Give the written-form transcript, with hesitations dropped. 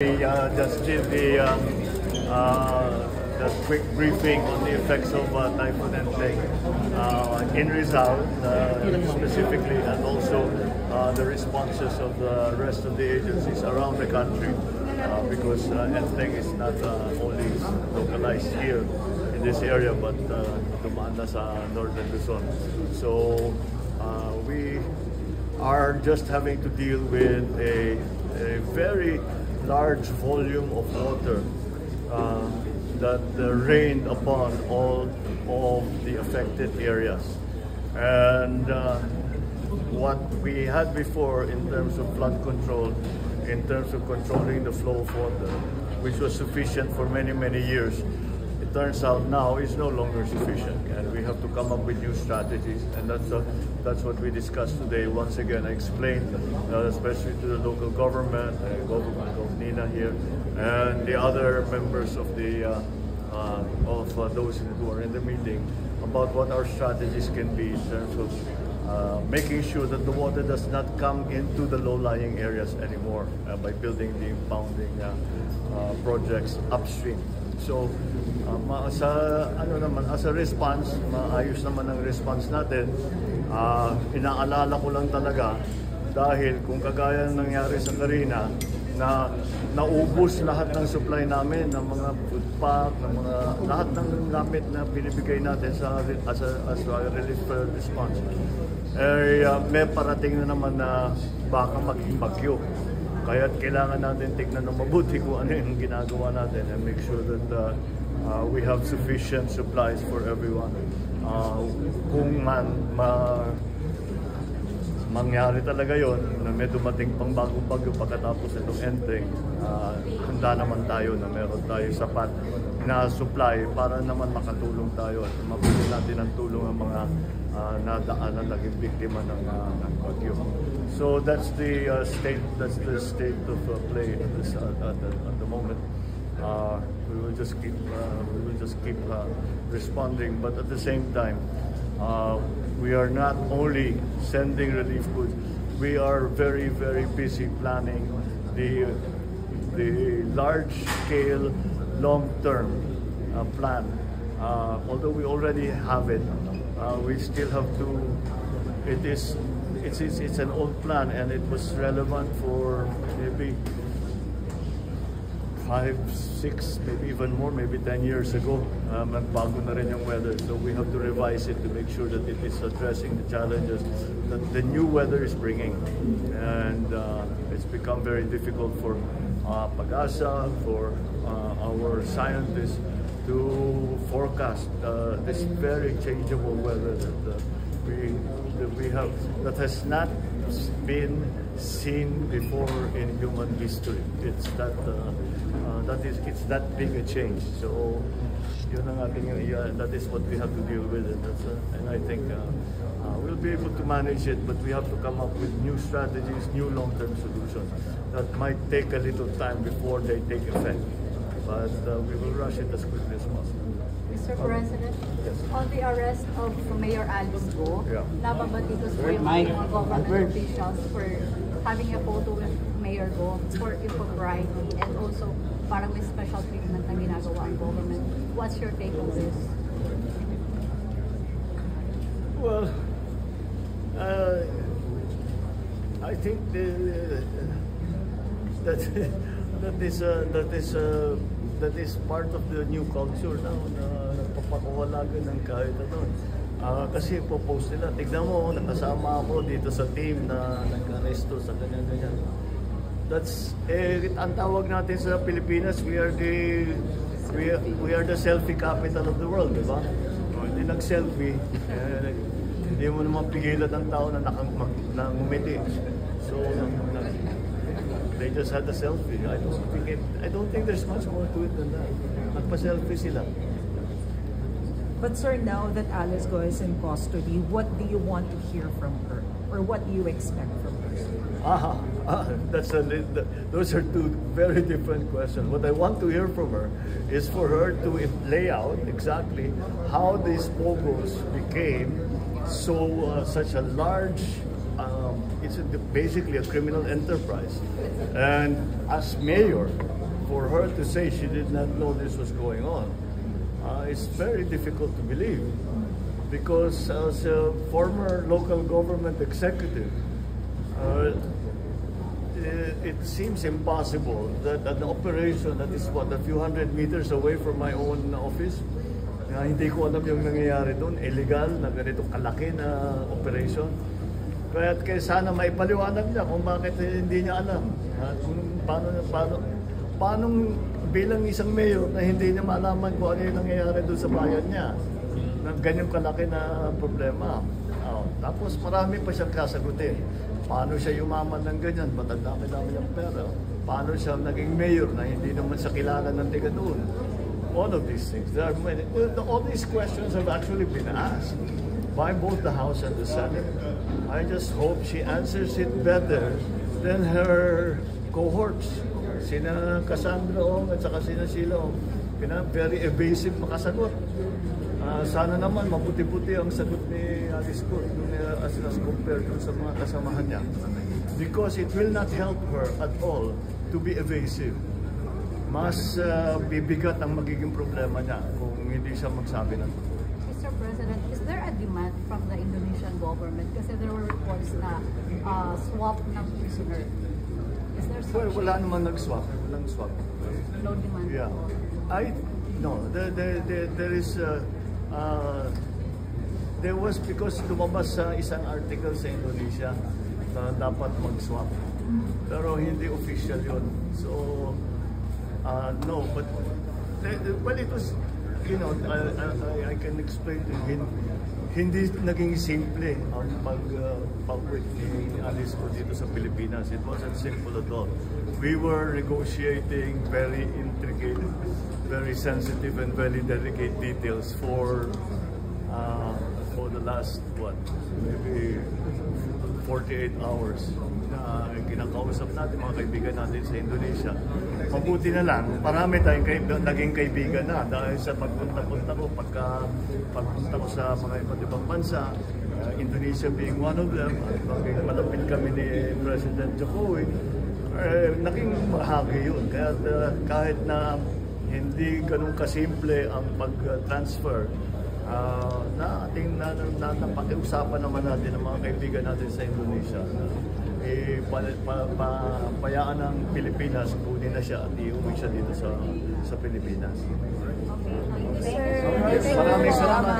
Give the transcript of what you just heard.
Just did the quick briefing on the effects of Typhoon Enteng in Rizal specifically, and also the responses of the rest of the agencies around the country, because Enteng is not only localized here in this area, but dumaan na sa northern Luzon. So we are just having to deal with a very large volume of water that rained upon all of the affected areas. And what we had before in terms of flood control, in terms of controlling the flow of water, which was sufficient for many, many years, it turns out now is no longer sufficient, and we have to come up with new strategies, and that's what we discussed today. Once again, I explained, especially to the local government, government of Nina here, and the other members of the those who are in the meeting, about what our strategies can be in terms of making sure that the water does not come into the low-lying areas anymore by building the impounding projects upstream. So, as a response, maayos naman ang response natin. Inaalala ko lang talaga, dahil kung kagaya nangyari sa Carina, na naubos lahat ng supply namin, ng mga food pack, ng mga lahat ng gamit na binibigay natin as a relief response. May parating na naman na baka maging bagyo. Kaya kailangan natin tignan ng mabuti kung ano yung ginagawa natin and make sure that we have sufficient supplies for everyone. Kung mangyari talaga yon na may dumating pang bagong bagyo pagkatapos itong Enteng, handa naman tayo na meron tayo sapat na supply para naman makatulong tayo at mabigyan natin ng tulong ang mga nadaanan naging biktima ng bagyo. So that's the state of play at the moment. We will just keep responding, but at the same time, we are not only sending relief goods. We are very, very busy planning the large-scale, long-term plan. Although we already have it, we still have to. It's an old plan, and it was relevant for maybe 5, 6, maybe even more, maybe 10 years ago. Nagbago na rin yung weather, so we have to revise it to make sure that it is addressing the challenges that the new weather is bringing. And it's become very difficult for Pag-asa, for our scientists to forecast this very changeable weather that we have, that has not been seen before in human history. It's it's that big a change. So yun ang ating, that is what we have to deal with, and I think we'll be able to manage it, but we have to come up with new strategies, new long-term solutions that might take a little time before they take effect, but we will rush it as quickly as possible. Mr. President, yes. On the arrest of Mayor Alice Go, nababatikos po yung mga government officials for having a photo with Mayor Go for impropriety, and also parang may special treatment na ginagawa ang government. What's your take on this? Well, I think that is part of the new culture now, na nagpapakawalagan ng kahit ano. Kasi po-post nila, tignan mo, nakasama ako dito sa team na nag-aresto sa ganyan-ganyan. That's, ang tawag natin sa Pilipinas, we are the selfie capital of the world, di ba? Hindi nag-selfie, hindi mo naman pigilan ng tao na ngumiti. So, they just had a selfie. I don't think there's much more to it than that. Nagpa-selfie sila. But sir, now that Alice Go is in custody, what do you want to hear from her? Or what do you expect from her? Those are two very different questions. What I want to hear from her is for her to lay out exactly how these pogos became such a large basically a criminal enterprise. And as mayor, for her to say she did not know this was going on, it's very difficult to believe. Because as a former local government executive, it seems impossible that an operation that is a few hundred meters away from my own office, hindi ko alam yung nangyayari doon, illegal na ganito kalaki na operation. Kaya sana maipaliwanag niya kung bakit hindi niya alam. Kung paano bilang isang mayor na hindi niya malaman kung ano yung nangyayari doon sa bayan niya. Ganyang kalaki na problema. Tapos marami pa siyang kasagutin. Paano siya yumaman ng ganyan? Ba't ang dami-dami ng pera? Paano siya naging mayor na hindi naman siya kilala ng tiga doon? All of these things. There are many. All these questions have actually been asked by both the House and the Senate. I just hope she answers it better than her cohorts. Sina Cassandra Ong at saka sina Sheila Ong. Very evasive makasagot. Sana naman mabuti-buti ang sagot ni Alice Go as compared sa mga kasamahan niya. Because it will not help her at all to be evasive. Mas bibigat ang magiging problema niya kung hindi siya magsabi ng totoo. Mr. President, is there a demand from the Indonesian government? Kasi there were reports na swap ng prisoner. Is there such? Well, wala naman nag-swap. Walang swap. No demand? Yeah. There is there was, because lumabas sa isang article sa Indonesia na dapat mag-swap. Pero hindi official yun. So, no, but, well, it was, I can explain to you, hindi naging simple ang pag-uwi ni Alice Go dito sa Pilipinas. It wasn't simple at all. We were negotiating very intricate, very sensitive and very delicate details for the last, maybe 48 hours. Kinakausap natin mga kaibigan natin sa Indonesia. Mabuti na lang, marami tayong naging kaibigan na dahil sa pagpunta ko sa mga iba't ibang bansa, Indonesia being one of them, at maging malapit kami ni President Jokowi, naging mahagi yun. Kaya kahit na hindi ganun kasimple ang pag-transfer, na ating napakiusapan naman natin ng mga kaibigan natin sa Indonesia. Payaan ng Pilipinas, kunin na siya at iuwi siya dito sa Pilipinas. Okay. Maraming salamat.